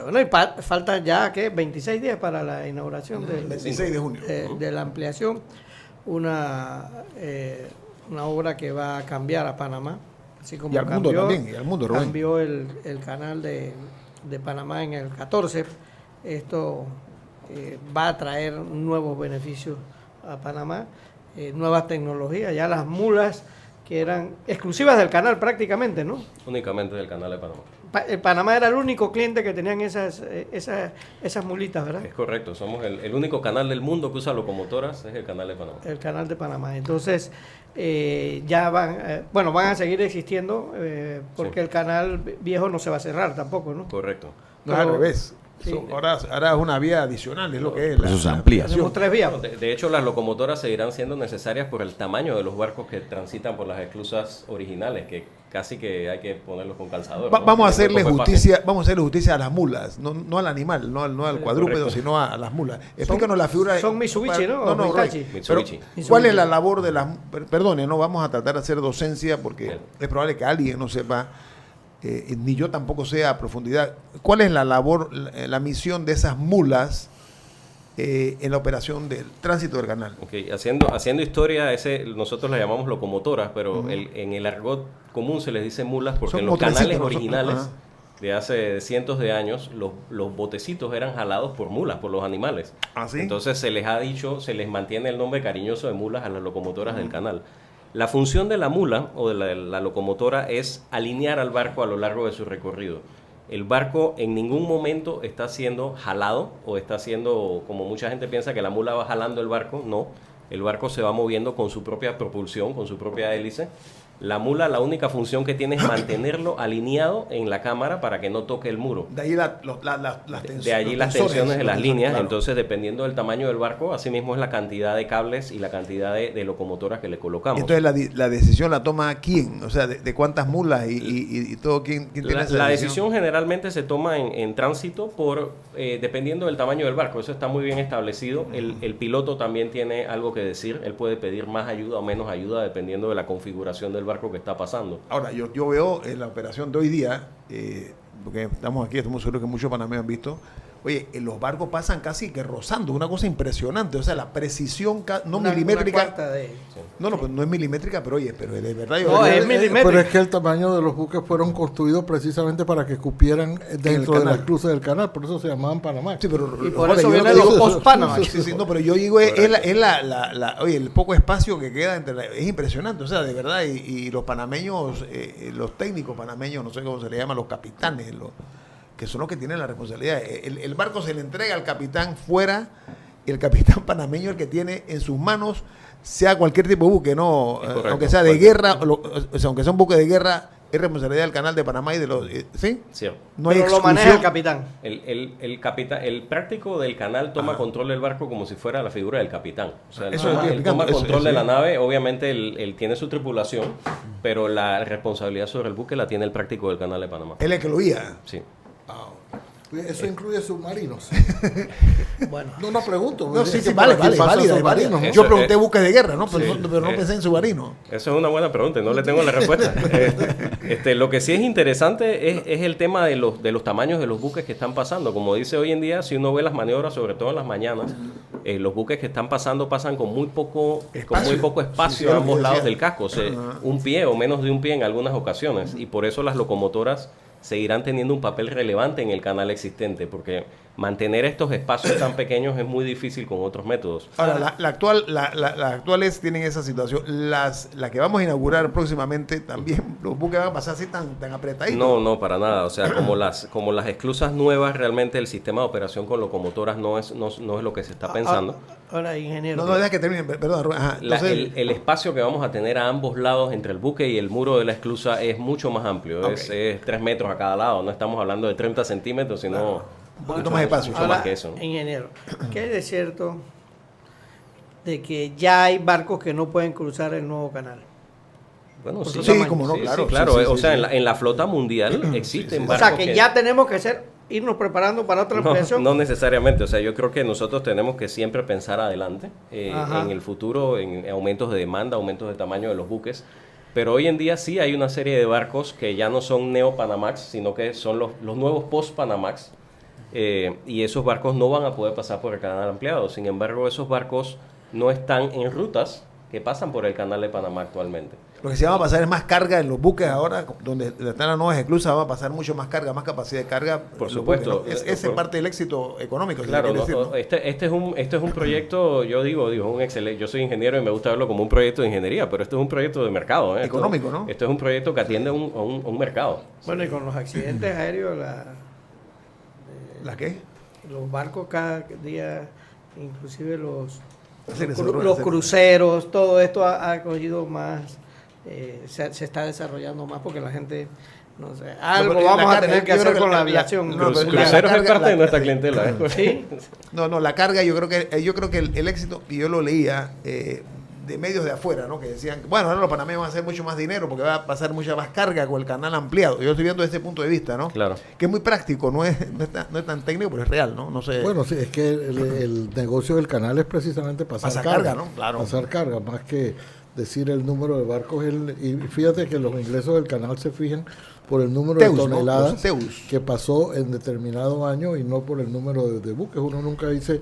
Bueno, y faltan ya, ¿qué? 26 días para la inauguración del 26 de junio. De la ampliación. Una obra que va a cambiar a Panamá. Así como Y al mundo también, y al mundo, Rubén. cambió el canal de Panamá en el 14. Esto va a traer nuevos beneficios a Panamá, nuevas tecnologías. Ya las mulas que eran exclusivas del canal prácticamente, ¿no? Únicamente del canal de Panamá. Panamá era el único cliente que tenían esas mulitas, ¿verdad? Es correcto, somos el único canal del mundo que usa locomotoras, es el canal de Panamá. El canal de Panamá. Entonces, ya van a seguir existiendo porque el canal viejo no se va a cerrar tampoco, ¿no? Correcto. No, al revés. Sí. Ahora es una vía adicional, es lo que es. Eso se amplía. Tenemos 3 vías. De hecho, las locomotoras seguirán siendo necesarias por el tamaño de los barcos que transitan por las esclusas originales, que casi que hay que ponerlos con calzador. ¿no? Vamos a hacerle justicia a las mulas, no al animal, no al cuadrúpedo, correcto. sino a las mulas. Explícanos la figura. Son Mitsubishi, ¿no? No, Hitachi. Mitsubishi. Pero, ¿cuál es la labor de las... Perdone, no vamos a tratar de hacer docencia porque Bien. es probable que alguien no sepa, ni yo tampoco sé a profundidad. ¿Cuál es la labor, la misión de esas mulas en la operación del tránsito del canal? Okay. Haciendo historia, nosotros las llamamos locomotoras, pero en el argot común se les dice mulas porque Son en los canales motorcitos, originales ajá. de hace cientos de años, los botecitos eran jalados por mulas, por los animales. ¿Ah, sí? Entonces se les mantiene el nombre cariñoso de mulas a las locomotoras del canal. La función de la mula o de la locomotora es alinear al barco a lo largo de su recorrido. El barco en ningún momento está siendo jalado o está siendo, como mucha gente piensa que la mula va jalando el barco, no. El barco se va moviendo con su propia propulsión, con su propia hélice. La mula, la única función que tiene es mantenerlo alineado en la cámara para que no toque el muro. De ahí las tensiones. De allí las tensiones de las líneas. Claro. Entonces, dependiendo del tamaño del barco, así mismo es la cantidad de cables y la cantidad de locomotoras que le colocamos. Entonces, la decisión la toma quién, o sea, de cuántas mulas y todo, ¿quién tiene esa La decisión generalmente se toma en tránsito dependiendo del tamaño del barco. Eso está muy bien establecido. El piloto también tiene algo que decir. Él puede pedir más ayuda o menos ayuda dependiendo de la configuración del barco que está pasando. Ahora, yo veo en la operación de hoy día, porque estamos aquí, estamos seguros que muchos panameños han visto, oye, los barcos pasan casi que rozando, una cosa impresionante, o sea, la precisión no milimétrica. Pues no es milimétrica, pero oye, pero de verdad... Es milimétrica. Pero es que el tamaño de los buques fueron construidos precisamente para que cupieran dentro de la esclusa del canal, por eso se llamaban Panamá. Sí, pero y por eso viene los post-Panamá. Sí, no, pero yo digo, oye, el poco espacio que queda es impresionante, o sea, de verdad, y los panameños, los técnicos panameños, no sé cómo se le llama, los capitanes, que son los que tienen la responsabilidad. El barco se le entrega al capitán fuera, y el capitán panameño el que tiene en sus manos, sea cualquier tipo de buque, no, correcto, aunque sea de guerra, o sea, aunque sea un buque de guerra, es responsabilidad del canal de Panamá y de los... ¿Sí? Sí. No hay Pero lo exclusión. maneja el capitán. El práctico del canal toma control del barco como si fuera la figura del capitán. O sea, Eso él toma control de la sí. nave. Obviamente él tiene su tripulación, pero la responsabilidad sobre el buque la tiene el práctico del canal de Panamá. Él es el que lo guía. Sí. Eso incluye submarinos. Bueno. No pregunto. No, sí, que vale, por aquí pasan válida. submarinos, ¿no? Yo pregunté buques de guerra, ¿no? Pero, sí, pero no pensé en submarino. Esa es una buena pregunta y no le tengo la respuesta. Lo que sí es interesante es el tema de los tamaños de los buques que están pasando. Como dice hoy en día, si uno ve las maniobras, sobre todo en las mañanas, los buques que están pasando pasan con muy poco espacio Sí, a ambos sí, lados sí. del casco. Un pie o menos de un pie en algunas ocasiones. Y por eso las locomotoras seguirán teniendo un papel relevante en el canal existente, porque mantener estos espacios tan pequeños es muy difícil con otros métodos. Ahora, las actuales tienen esa situación. Las que vamos a inaugurar próximamente también, los buques van a pasar así tan apretaditos. No, para nada. O sea, como las esclusas nuevas, realmente el sistema de operación con locomotoras no es lo que se está pensando. Ahora, ingeniero. No, deja que termine, perdón. Ajá, entonces, El espacio que vamos a tener a ambos lados entre el buque y el muro de la esclusa es mucho más amplio. Okay. Es 3 metros a cada lado. No estamos hablando de 30 centímetros, sino un poquito más de espacio. mucho más que eso, ¿no? Ingeniero, ¿qué es de cierto de que ya hay barcos que no pueden cruzar el nuevo canal? Bueno, Por sí, su tamaño. como no, claro. claro. Sí, o sea, sí. en la flota mundial existen O barcos sea, que ya tenemos que irnos preparando para otra ampliación. No necesariamente, o sea, yo creo que nosotros tenemos que siempre pensar adelante en el futuro, en aumentos de demanda, aumentos de tamaño de los buques, pero hoy en día sí hay una serie de barcos que ya no son neo-Panamax, sino que son los nuevos post-Panamax, y esos barcos no van a poder pasar por el canal ampliado. Sin embargo, esos barcos no están en rutas que pasan por el canal de Panamá actualmente. Lo que se va a pasar es más carga en los buques ahora, donde están las nuevas esclusas, va a pasar mucho más carga, más capacidad de carga. Por supuesto. Ese es parte del éxito económico. Claro, decir, ¿no? este es un proyecto, yo digo, un excelente. Yo soy ingeniero y me gusta verlo como un proyecto de ingeniería, pero esto es un proyecto de mercado. Económico, ¿no? Esto es un proyecto que atiende a un mercado. Bueno, y con los accidentes aéreos, ¿La qué? los barcos cada día, inclusive los Los cruceros, todo esto ha cogido más, se está desarrollando más porque la gente, no sé, algo vamos a tener que hacer con la aviación. Los cruceros es parte de nuestra clientela. ¿Sí? No, la carga, yo creo que el éxito, y yo lo leía de medios de afuera, ¿no? Que decían, bueno, ahora los panameños van a hacer mucho más dinero porque va a pasar mucha más carga con el canal ampliado. Yo estoy viendo desde ese punto de vista, ¿no? Claro. Que es muy práctico, no es tan técnico, pero es real, ¿no? No sé. Bueno, sí, es que el negocio del canal es precisamente pasar carga, ¿no? Claro. Pasar carga, más que decir el número de barcos. Y fíjate que los ingresos del canal se fijan por el número de toneladas que pasó en determinado año y no por el número de buques. Uno nunca dice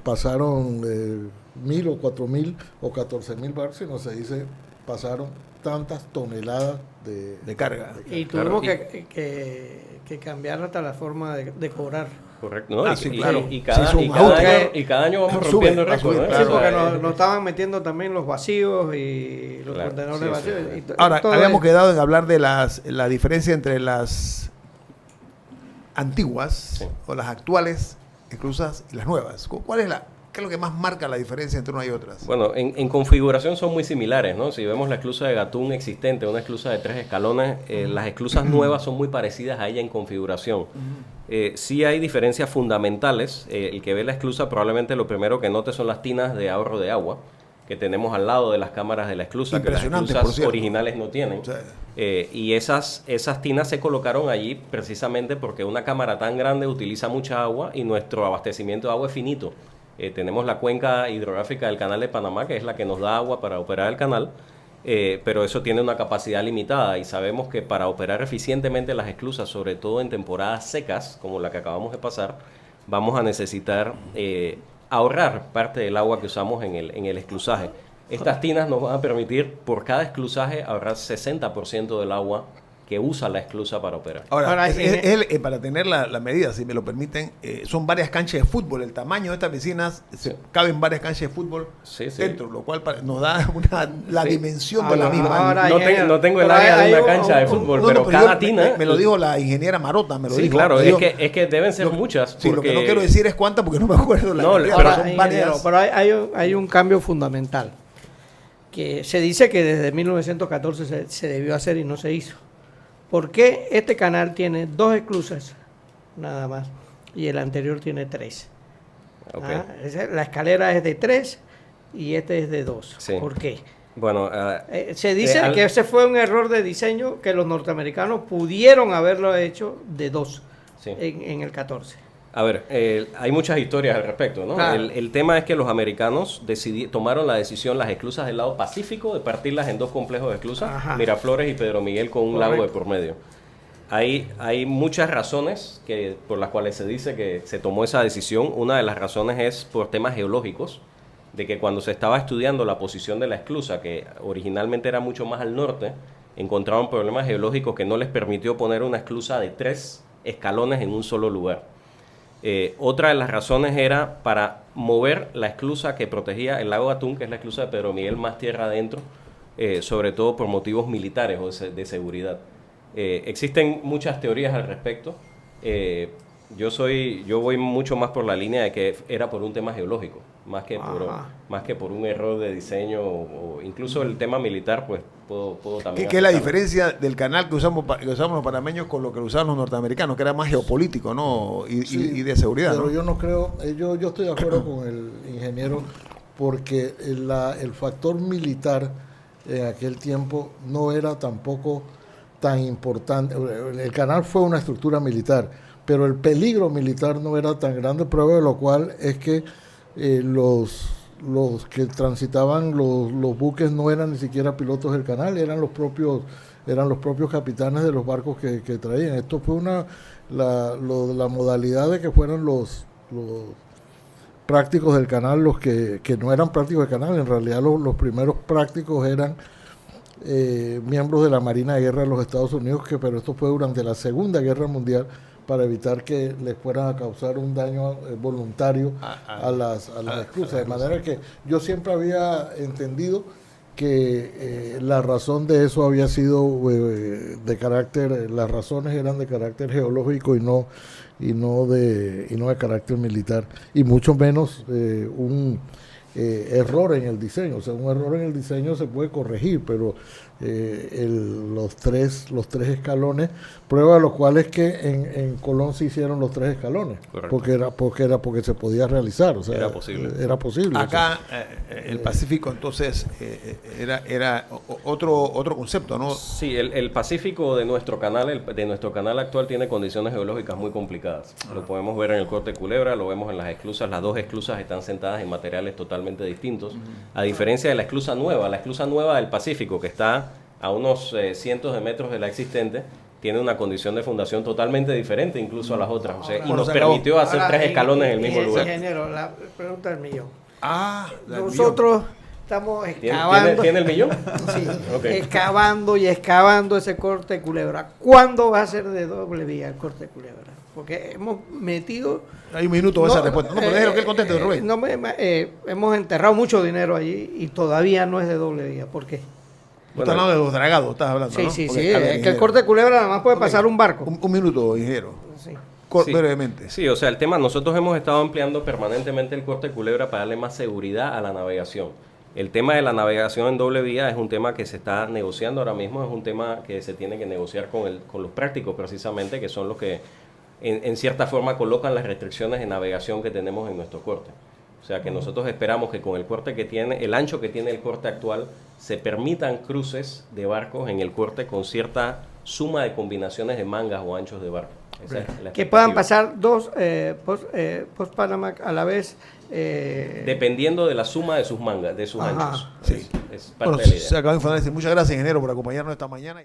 pasaron 1.000 o 4.000 o 14.000 barcos, sino se dice pasaron tantas toneladas de carga. Y tuvimos que cambiar hasta la forma de cobrar. Correcto, ¿no? Claro. Y cada año vamos rompiendo récords. Sí, porque nos estaban metiendo también los vacíos y los contenedores vacíos. Sí. Ahora, habíamos quedado en hablar de la diferencia entre las antiguas o las actuales esclusas y las nuevas. ¿Qué es lo que más marca la diferencia entre unas y otras? Bueno, en configuración son muy similares, ¿no? Si vemos la esclusa de Gatún existente, una esclusa de 3 escalones, las esclusas nuevas son muy parecidas a ella en configuración. Sí hay diferencias fundamentales. El que ve la esclusa probablemente lo primero que note son las tinas de ahorro de agua que tenemos al lado de las cámaras de la esclusa, que las esclusas originales no tienen. Sí. Y esas tinas se colocaron allí precisamente porque una cámara tan grande utiliza mucha agua y nuestro abastecimiento de agua es finito. Tenemos la cuenca hidrográfica del canal de Panamá, que es la que nos da agua para operar el canal, pero eso tiene una capacidad limitada y sabemos que para operar eficientemente las esclusas, sobre todo en temporadas secas, como la que acabamos de pasar, vamos a necesitar ahorrar parte del agua que usamos en el esclusaje. Estas tinas nos van a permitir, por cada esclusaje, ahorrar 60% del agua que usa la esclusa para operar. Ahora para tener la medida, si me lo permiten, son varias canchas de fútbol. El tamaño de estas piscinas, caben varias canchas de fútbol dentro, lo cual nos da la dimensión de la misma. No tengo el área de una cancha de fútbol, pero cada tina... Me lo dijo la ingeniera Marota, me lo dijo. Claro, es que deben ser muchas. Sí, lo que no quiero decir es cuántas, porque no me acuerdo pero son varias. Pero hay un cambio fundamental, que se dice que desde 1914 se debió hacer y no se hizo. ¿Por qué este canal tiene 2 esclusas nada más y el anterior tiene 3? Okay. La escalera es de 3 y este es de 2. Sí. ¿Por qué? Bueno, se dice que ese fue un error de diseño, que los norteamericanos pudieron haberlo hecho de 2 en el 14. A ver, hay muchas historias al respecto, ¿no? Claro. El tema es que los americanos tomaron la decisión, las esclusas del lado Pacífico, de partirlas en 2 complejos de esclusas, Miraflores y Pedro Miguel, con un lago de por medio. Hay muchas razones por las cuales se dice que se tomó esa decisión. Una de las razones es por temas geológicos, de que cuando se estaba estudiando la posición de la esclusa, que originalmente era mucho más al norte, encontraron problemas geológicos que no les permitió poner una esclusa de 3 escalones en un solo lugar. Otra de las razones era para mover la esclusa que protegía el lago Gatún, que es la esclusa de Pedro Miguel, más tierra adentro, sobre todo por motivos militares o de seguridad. Existen muchas teorías al respecto. Yo voy mucho más por la línea de que era por un tema geológico, más que por un error de diseño o incluso el tema militar, pues puedo también... ¿Qué es la diferencia del canal que usamos los panameños con lo que usaban los norteamericanos, que era más geopolítico, ¿no? Y de seguridad. Pero ¿no? yo no creo, yo estoy de acuerdo con el ingeniero, porque el factor militar en aquel tiempo no era tampoco tan importante. El canal fue una estructura militar, pero el peligro militar no era tan grande, prueba de lo cual es que los que transitaban los buques no eran ni siquiera pilotos del canal, eran los propios eran los propios capitanes de los barcos que traían. Esto fue la modalidad de que fueran los prácticos del canal, los que no eran prácticos del canal. En realidad los primeros prácticos eran miembros de la Marina de Guerra de los Estados Unidos, pero esto fue durante la Segunda Guerra Mundial, para evitar que les fueran a causar un daño voluntario a las esclusas. De manera que yo siempre había entendido que la razón de eso había sido de carácter, las razones eran de carácter geológico y no de carácter militar, y mucho menos un error en el diseño. O sea, un error en el diseño se puede corregir, pero los tres escalones, prueba de lo cual es que en Colón se hicieron los 3 escalones. Correcto. porque se podía realizar, o sea, era posible. Acá el Pacífico entonces era otro concepto, ¿no? Sí, el Pacífico de nuestro canal actual tiene condiciones geológicas muy complicadas. Lo podemos ver en el corte Culebra, lo vemos en las esclusas. Las 2 esclusas están sentadas en materiales totalmente distintos, a diferencia de la esclusa nueva del Pacífico, que está a unos cientos de metros de la existente, tiene una condición de fundación totalmente diferente incluso a las otras, o sea, y nos permitió hacer 3 escalones en el mismo lugar. Ingeniero, la pregunta del millón. Nosotros estamos excavando. ¿Tiene el millón? Sí, okay. excavando ese corte Culebra. ¿Cuándo va a ser de doble vía el corte Culebra? Porque hemos metido... Hay un minuto esa respuesta. No, pero déjelo que él conteste, Rubén. Hemos enterrado mucho dinero allí y todavía no es de doble vía. ¿Por qué? Estás hablando de los dragados, estás hablando, sí, ¿no? Sí, porque, sí. Es que el corte Culebra nada más puede pasar un barco. Un minuto, ingeniero. Sí. Brevemente. Sí, o sea, el tema, nosotros hemos estado ampliando permanentemente el corte Culebra para darle más seguridad a la navegación. El tema de la navegación en doble vía es un tema que se está negociando ahora mismo, es un tema que se tiene que negociar con los prácticos precisamente, que son los que en cierta forma colocan las restricciones de navegación que tenemos en nuestro corte. O sea que nosotros esperamos que con el corte que tiene, el ancho que tiene el corte actual, se permitan cruces de barcos en el corte con cierta suma de combinaciones de mangas o anchos de barco. Esa es la que puedan pasar 2 post Panamá a la vez. Dependiendo de la suma de sus mangas, de sus anchos. Sí. Es parte de la idea. Se acaba de informar. Muchas gracias, ingeniero, por acompañarnos esta mañana.